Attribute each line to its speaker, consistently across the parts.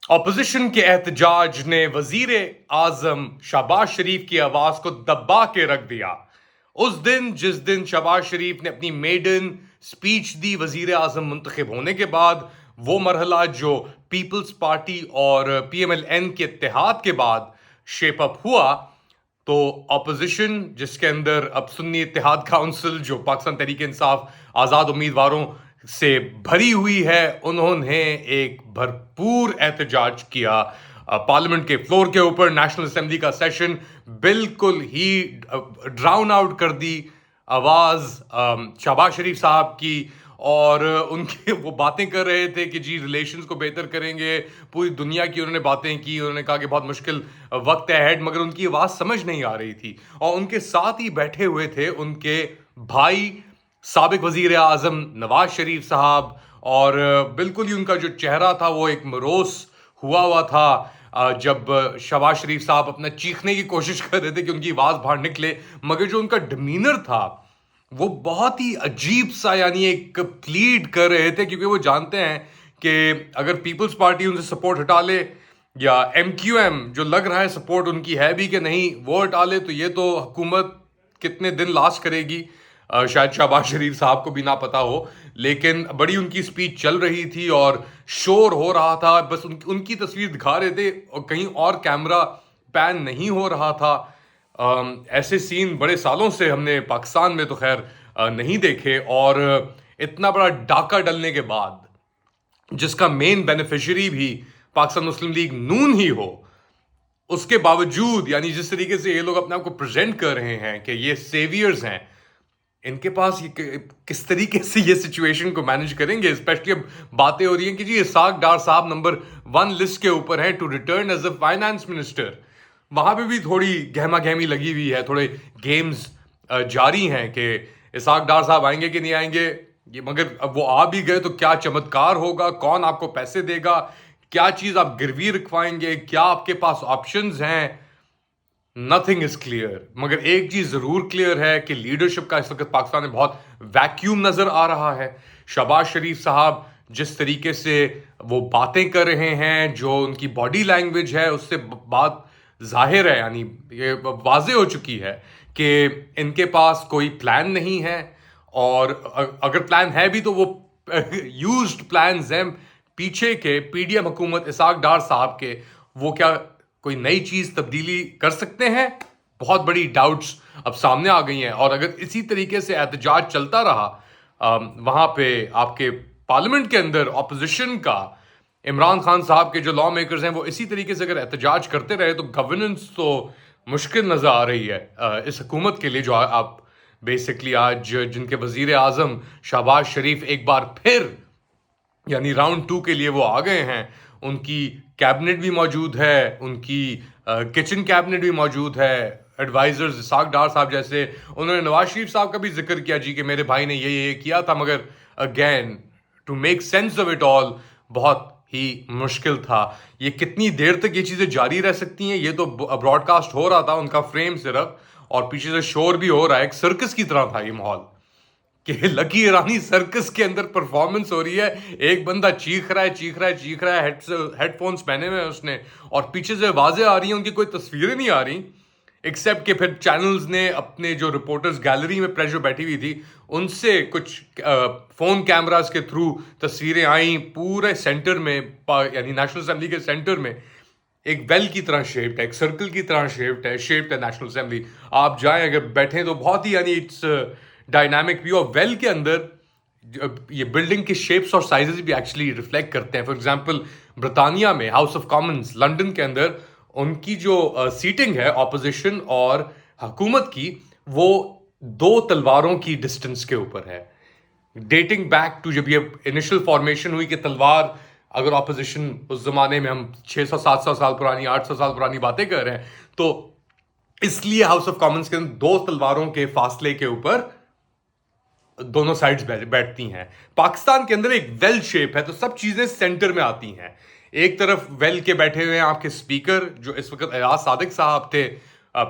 Speaker 1: Opposition کے احتجاج نے وزیر اعظم شہباز شریف کی آواز کو دبا کے رکھ دیا۔ اس دن جس دن شہباز شریف نے اپنی میڈن سپیچ دی وزیر اعظم منتخب ہونے کے بعد، وہ مرحلہ جو پیپلز پارٹی اور پی ایم ایل این کے اتحاد کے بعد شیپ اپ ہوا، تو اپوزیشن جس کے اندر اب سنی اتحاد کونسل جو پاکستان تحریک انصاف آزاد امیدواروں سے بھری ہوئی ہے، انہوں نے ایک بھرپور احتجاج کیا پارلیمنٹ کے فلور کے اوپر۔ نیشنل اسمبلی کا سیشن بالکل ہی ڈراؤن آؤٹ کر دی آواز شہباز شریف صاحب کی، اور ان کی وہ باتیں کر رہے تھے کہ جی ریلیشنز کو بہتر کریں گے، پوری دنیا کی انہوں نے باتیں کی، انہوں نے کہا کہ بہت مشکل وقت ہے ہیڈ، مگر ان کی آواز سمجھ نہیں آ رہی تھی۔ اور ان کے ساتھ ہی بیٹھے ہوئے تھے ان کے بھائی سابق وزیر اعظم نواز شریف صاحب، اور بالکل ہی ان کا جو چہرہ تھا وہ ایک مروس ہوا تھا جب شہباز شریف صاحب اپنا چیخنے کی کوشش کر رہے تھے کہ ان کی آواز باہر نکلے، مگر جو ان کا ڈمینر تھا وہ بہت ہی عجیب سا، یعنی ایک پلیڈ کر رہے تھے، کیونکہ وہ جانتے ہیں کہ اگر پیپلز پارٹی ان سے سپورٹ ہٹا لے، یا ایم کیو ایم جو لگ رہا ہے سپورٹ ان کی ہے بھی کہ نہیں وہ ہٹا لے، تو یہ تو حکومت کتنے دن لاسٹ کرے گی شاید شہباز شریف صاحب کو بھی نہ پتا ہو۔ لیکن بڑی ان کی سپیچ چل رہی تھی اور شور ہو رہا تھا، بس ان کی تصویر دکھا رہے تھے اور کہیں اور کیمرہ پین نہیں ہو رہا تھا۔ ایسے سین بڑے سالوں سے ہم نے پاکستان میں تو خیر نہیں دیکھے، اور اتنا بڑا ڈاکہ ڈلنے کے بعد جس کا مین بینیفیشری بھی پاکستان مسلم لیگ نون ہی ہو، اس کے باوجود یعنی جس طریقے سے یہ لوگ اپنے آپ کو پریزنٹ کر رہے ہیں کہ یہ سیویئرز ہیں، ان کے پاس کس طریقے سے یہ سچویشن کو مینج کریں گے؟ اسپیشلی اب باتیں ہو رہی ہیں کہ جی اسحاق ڈار صاحب نمبر 1 لسٹ کے اوپر ہیں to return as a finance minister. وہاں پہ بھی تھوڑی گہما گہمی لگی ہوئی ہے، تھوڑے گیمز جاری ہیں کہ اسحاق ڈار صاحب آئیں گے کہ نہیں آئیں گے، مگر اب وہ آ بھی گئے تو کیا چمتکار ہوگا، کون آپ کو پیسے دے گا، کیا چیز آپ گروی رکھوائیں گے، کیا آپ کے پاس آپشنز ہیں؟ Nothing is clear. مگر ایک چیز ضرور کلیئر ہے کہ لیڈرشپ کا اس وقت پاکستان میں بہت ویکیوم نظر آ رہا ہے۔ شہباز شریف صاحب جس طریقے سے وہ باتیں کر رہے ہیں، جو ان کی باڈی لینگویج ہے، اس سے بات ظاہر ہے، یعنی یہ واضح ہو چکی ہے کہ ان کے پاس کوئی پلان نہیں ہے، اور اگر پلان ہے بھی تو وہ یوزڈ پلانز ہیں پیچھے کے پی ڈی ایم حکومت اسحاق ڈار صاحب کے۔ وہ کیا کوئی نئی چیز تبدیلی کر سکتے ہیں؟ بہت بڑی ڈاؤٹس اب سامنے آ گئی ہیں، اور اگر اسی طریقے سے احتجاج چلتا رہا وہاں پہ آپ کے پارلیمنٹ کے اندر اپوزیشن کا، عمران خان صاحب کے جو لا میکرز ہیں وہ اسی طریقے سے اگر احتجاج کرتے رہے، تو گورننس تو مشکل نظر آ رہی ہے اس حکومت کے لیے، جو آپ بیسکلی آج جن کے وزیر اعظم شہباز شریف ایک بار پھر یعنی راؤنڈ 2 کے لیے وہ آ گئے ہیں۔ ان کی کیبنٹ بھی موجود ہے، ان کی کچن کیبنٹ بھی موجود ہے، ایڈوائزرز اسحاق ڈار صاحب جیسے۔ انہوں نے نواز شریف صاحب کا بھی ذکر کیا جی کہ میرے بھائی نے یہ کیا تھا، مگر again to make sense of it all بہت ہی مشکل تھا۔ یہ کتنی دیر تک یہ چیزیں جاری رہ سکتی ہیں؟ یہ تو براڈ کاسٹ ہو رہا تھا ان کا فریم صرف، اور پیچھے سے شور بھی ہو رہا ہے، ایک سرکس کی طرح تھا یہ ماحول کہ لکی ایرانی سرکس کے اندر پرفارمنس ہو رہی ہے، ایک بندہ چیخ رہا ہے ہیڈ فونز پہنے ہوئے اس نے، اور پیچھے سے آوازیں آ رہی ہیں، ان کی کوئی تصویریں نہیں آ رہی، ایکسیپٹ کہ پھر چینلز نے اپنے جو رپورٹرز گیلری میں پریس جو بیٹھی ہوئی تھی ان سے کچھ فون کیمراز کے تھرو تصویریں آئیں پورے سینٹر میں، یعنی نیشنل اسمبلی کے سینٹر میں ایک ویل کی طرح شیپڈ ہے، ایک سرکل کی طرح شیپڈ ہے نیشنل اسمبلی۔ آپ جائیں اگر بیٹھیں تو بہت ہی یعنی it's dynamic view of well کے اندر یہ بلڈنگ کے شیپس اور سائزز بھی ایکچولی ریفلیکٹ کرتے ہیں۔ فار ایگزامپل برطانیہ میں ہاؤس آف کامنز لنڈن کے اندر ان کی جو سیٹنگ ہے اپوزیشن اور حکومت کی، وہ 2 تلواروں کی ڈسٹنس کے اوپر ہے، ڈیٹنگ بیک ٹو جب یہ انیشل فارمیشن ہوئی کہ تلوار، اگر اپوزیشن اس زمانے میں ہم 600-700 سال پرانی 800 سال پرانی باتیں کر رہے ہیں، تو اس لیے ہاؤس آف کامنز کے اندر 2 تلواروں کے فاصلے کے اوپر دونوں سائڈز بیٹھتی ہیں۔ پاکستان کے اندر ایک ویل شیپ ہے، تو سب چیزیں سینٹر میں آتی ہیں۔ ایک طرف ویل کے بیٹھے ہوئے ہیں آپ کے اسپیکر جو اس وقت ایاز صادق صاحب تھے،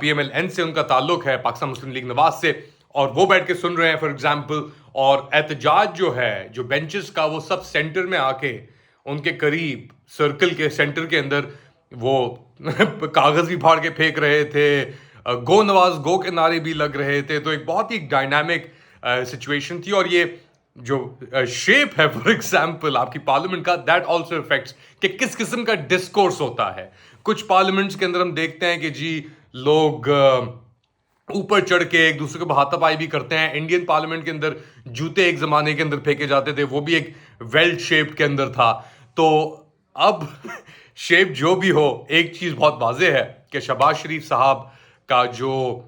Speaker 1: پی ایم ایل این سے ان کا تعلق ہے، پاکستان مسلم لیگ نواز سے، اور وہ بیٹھ کے سن رہے ہیں فار ایگزامپل، اور احتجاج جو ہے جو بینچز کا وہ سب سینٹر میں آ کے ان کے قریب سرکل کے سینٹر کے اندر وہ کاغذ بھی پھاڑ کے پھینک رہے تھے, گو نواز گو کے نعرے بھی لگ رہے تھے. تو ایک بہت ہی ڈائنامک سچویشن تھی. اور یہ جو شیپ ہے فار ایگزامپل آپ کی پارلیمنٹ کا, دیٹ آلسو افیکٹس کہ کس قسم کا ڈسکورس ہوتا ہے. کچھ پارلیمنٹس کے اندر ہم دیکھتے ہیں کہ جی لوگ اوپر چڑھ کے ایک دوسرے کو بہاتا پائی بھی کرتے ہیں. انڈین پارلیمنٹ کے اندر جوتے ایک زمانے کے اندر پھینکے جاتے تھے, وہ بھی ایک ویل شیپ کے اندر تھا. تو اب شیپ جو بھی ہو, ایک چیز بہت واضح ہے کہ شہباز شریف صاحب کا جو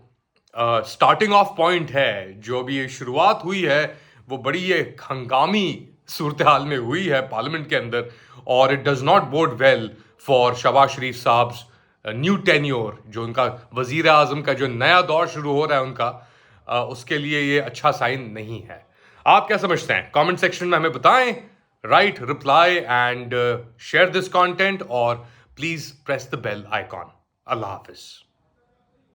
Speaker 1: سٹارٹنگ آف پوائنٹ ہے, جو بھی یہ شروعات ہوئی ہے, وہ بڑی ایک ہنگامی صورتحال میں ہوئی ہے پارلیمنٹ کے اندر. اور it does not bode well for Shahbaz Sharif sahab new tenure, جو ان کا وزیر اعظم کا جو نیا دور شروع ہو رہا ہے ان کا, اس کے لیے یہ اچھا سائن نہیں ہے. آپ کیا سمجھتے ہیں؟ کامنٹ سیکشن میں ہمیں بتائیں. Right, reply and share this content, اور please press the bell icon. اللہ حافظ.